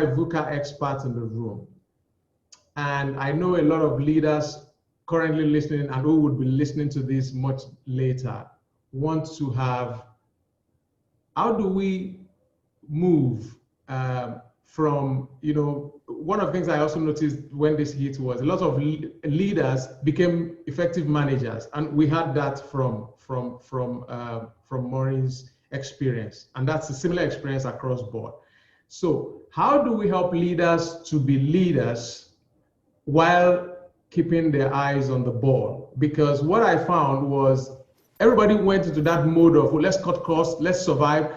my VUCA experts in the room, and I know a lot of leaders currently listening and who would be listening to this much later want to have, how do we move from, one of the things I also noticed when this hit was a lot of leaders became effective managers, and we had that from Maureen's experience, and that's a similar experience across board. So how do we help leaders to be leaders while keeping their eyes on the ball? Because what I found was everybody went into that mode of, well, let's cut costs, let's survive.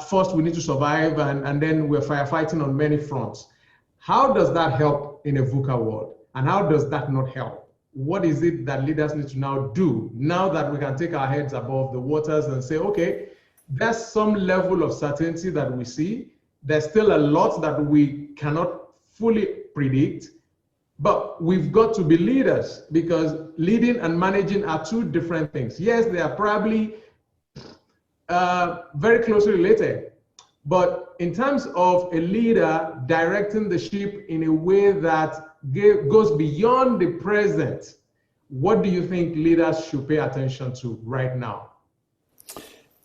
First, we need to survive, and then we're firefighting on many fronts. How does that help in a VUCA world? And how does that not help? What is it that leaders need to now do, now that we can take our heads above the waters and say, okay, there's some level of certainty that we see. There's still a lot that we cannot fully predict, but we've got to be leaders, because leading and managing are two different things. Yes, they are probably very closely related, but in terms of a leader directing the ship in a way that goes beyond the present, what do you think leaders should pay attention to right now?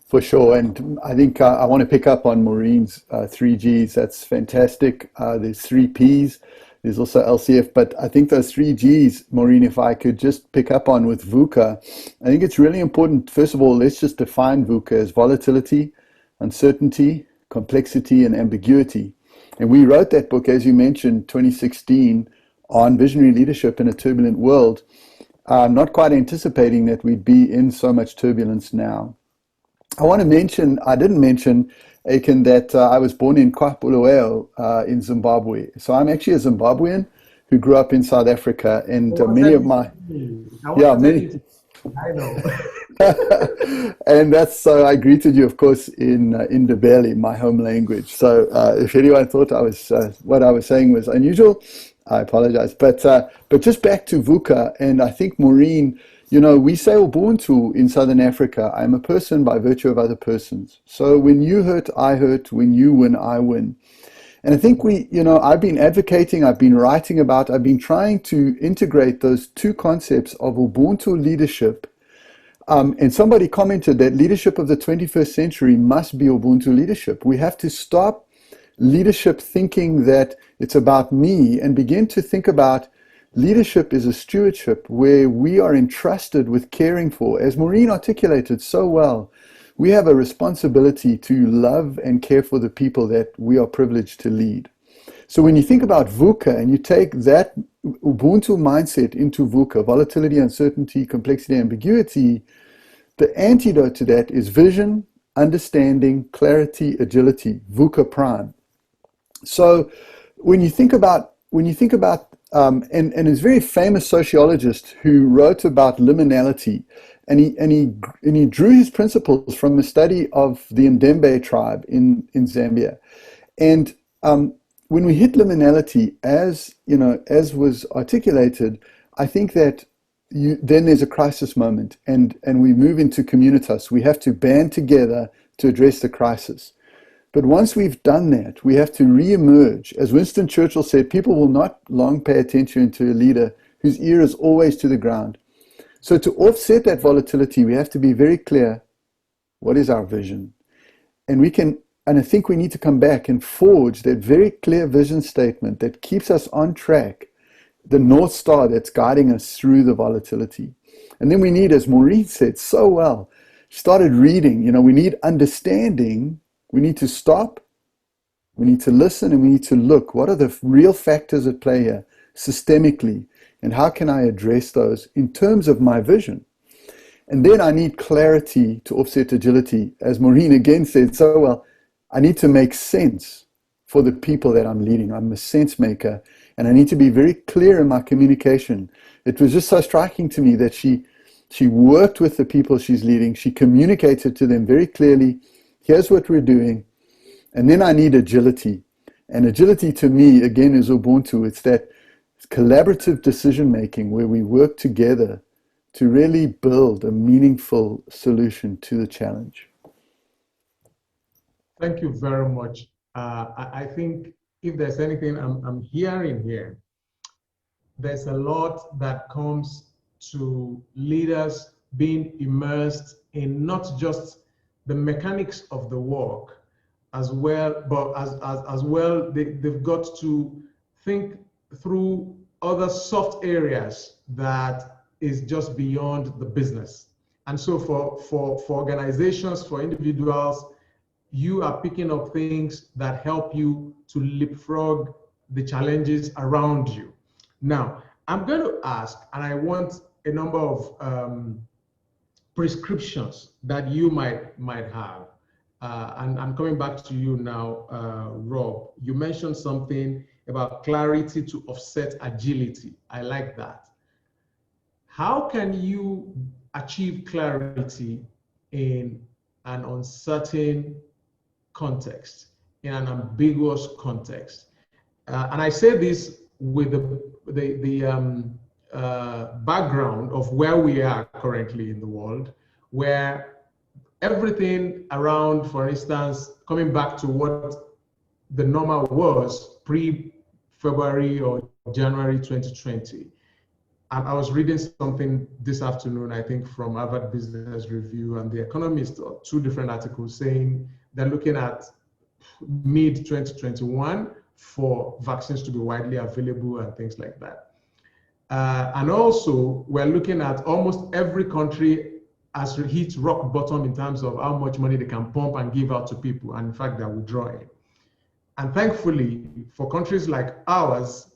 For sure, and I think I want to pick up on Maureen's 3Gs. That's fantastic. There's 3Ps. There's also LCF, but I think those 3Gs, Maureen, if I could just pick up on with VUCA, I think it's really important. First of all, let's just define VUCA as volatility, uncertainty, complexity, and ambiguity. And we wrote that book, as you mentioned, 2016, on visionary leadership in a turbulent world, not quite anticipating that we'd be in so much turbulence now. I want to mention, I didn't mention, Aiken, that I was born in Bulawayo in Zimbabwe. So I'm actually a Zimbabwean who grew up in South Africa, and many of my, I know. And that's, so I greeted you, of course, in Ndebele, my home language. So if anyone thought I was what I was saying was unusual, I apologize. But just back to VUCA, and I think Maureen, we say Ubuntu in Southern Africa. I'm a person by virtue of other persons. So when you hurt, I hurt. When you win, I win. And I think I've been advocating, I've been writing about, I've been trying to integrate those two concepts of Ubuntu leadership. And somebody commented that leadership of the 21st century must be Ubuntu leadership. We have to stop leadership thinking that it's about me and begin to think about leadership is a stewardship where we are entrusted with caring for, as Maureen articulated so well, we have a responsibility to love and care for the people that we are privileged to lead. So when you think about VUCA and you take that Ubuntu mindset into VUCA, volatility, uncertainty, complexity, ambiguity, the antidote to that is vision, understanding, clarity, agility, VUCA prime. So when you think about and there's a very famous sociologist who wrote about liminality, and he drew his principles from the study of the Ndembe tribe in Zambia. And when we hit liminality, as was articulated, I think that then there's a crisis moment, and we move into communitas. We have to band together to address the crisis. But once we've done that, we have to re-emerge. As Winston Churchill said, people will not long pay attention to a leader whose ear is always to the ground. So to offset that volatility, we have to be very clear, what is our vision? And I think we need to come back and forge that very clear vision statement that keeps us on track, the North Star that's guiding us through the volatility. And then we need, as Maureen said so well, started reading, we need understanding. We need to stop, we need to listen, and we need to look. What are the real factors at play here, systemically, and how can I address those in terms of my vision? And then I need clarity to offset agility. As Maureen again said so well, I need to make sense for the people that I'm leading. I'm a sense maker, and I need to be very clear in my communication. It was just so striking to me that she worked with the people she's leading. She communicated to them very clearly, here's what we're doing. And then I need agility. And agility to me, again, is Ubuntu. It's that collaborative decision-making where we work together to really build a meaningful solution to the challenge. Thank you very much. I think if there's anything I'm hearing here, there's a lot that comes to leaders being immersed in not just the mechanics of the work as well, but as well, they've got to think through other soft areas that is just beyond the business. And so for organizations, for individuals, you are picking up things that help you to leapfrog the challenges around you. Now, I'm going to ask, and I want a number of prescriptions that you might have. And I'm coming back to you now, Rob. You mentioned something about clarity to offset agility. I like that. How can you achieve clarity in an uncertain context, in an ambiguous context? And I say this with the background of where we are currently in the world, where everything around, for instance, coming back to what the normal was pre-February or January 2020. I was reading something this afternoon, I think from Harvard Business Review and The Economist, two different articles saying they're looking at mid-2021 for vaccines to be widely available and things like that. And also, we're looking at almost every country has hit rock bottom in terms of how much money they can pump and give out to people. And in fact, they're withdrawing. And thankfully, for countries like ours,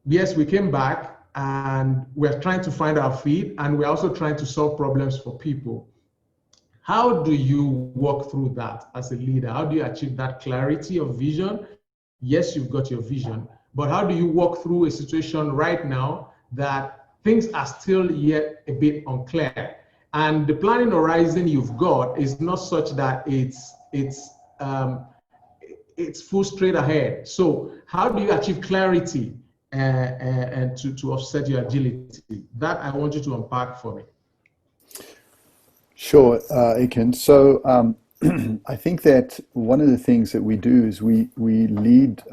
yes, we came back and we're trying to find our feet, and we're also trying to solve problems for people. How do you walk through that as a leader? How do you achieve that clarity of vision? Yes, you've got your vision, but how do you walk through a situation right now that things are still yet a bit unclear? And the planning horizon you've got is not such that it's full straight ahead. So how do you achieve clarity and to offset your agility? That I want you to unpack for me. Sure, Aiken. So I think that one of the things that we do is we lead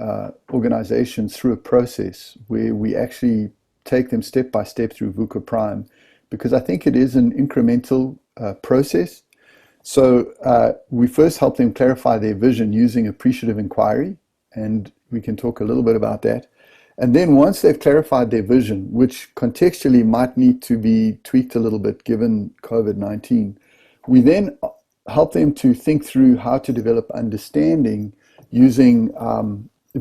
organizations through a process where we actually take them step by step through VUCA Prime, because I think it is an incremental process. So we first help them clarify their vision using appreciative inquiry, and we can talk a little bit about that. And then once they've clarified their vision, which contextually might need to be tweaked a little bit given COVID-19, we then help them to think through how to develop understanding using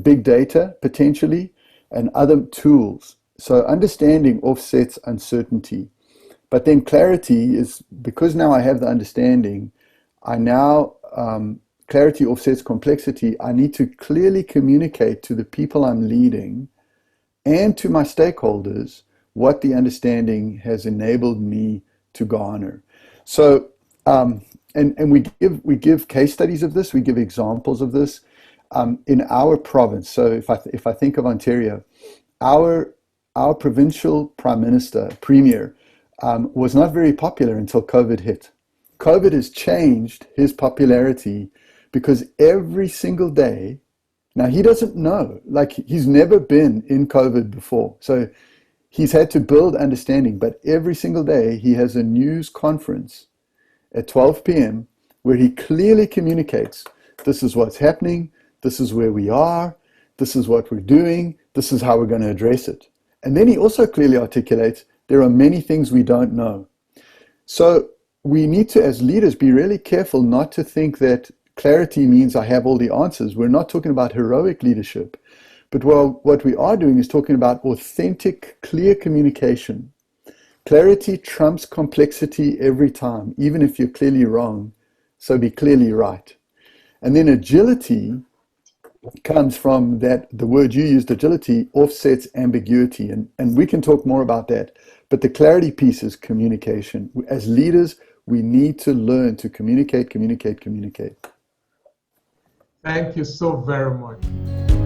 big data potentially and other tools. So understanding offsets uncertainty. But then clarity is, because now I have the understanding, clarity offsets complexity. I need to clearly communicate to the people I'm leading and to my stakeholders what the understanding has enabled me to garner. So, and we give case studies of this, we give examples of this in our province. So if I think of Ontario, our provincial prime minister, premier, was not very popular until COVID hit. COVID has changed his popularity because every single day, now he doesn't know, like he's never been in COVID before. So he's had to build understanding, but every single day he has a news conference at 12 p.m. where he clearly communicates, this is what's happening, this is where we are, this is what we're doing, this is how we're going to address it. And then he also clearly articulates, there are many things we don't know. So we need to, as leaders, be really careful not to think that clarity means I have all the answers. We're not talking about heroic leadership, but what we are doing is talking about authentic, clear communication. Clarity trumps complexity every time, even if you're clearly wrong, so be clearly right. And then agility comes from that, the word you used, agility, offsets ambiguity. And we can talk more about that. But the clarity piece is communication. As leaders, we need to learn to communicate. Thank you so very much.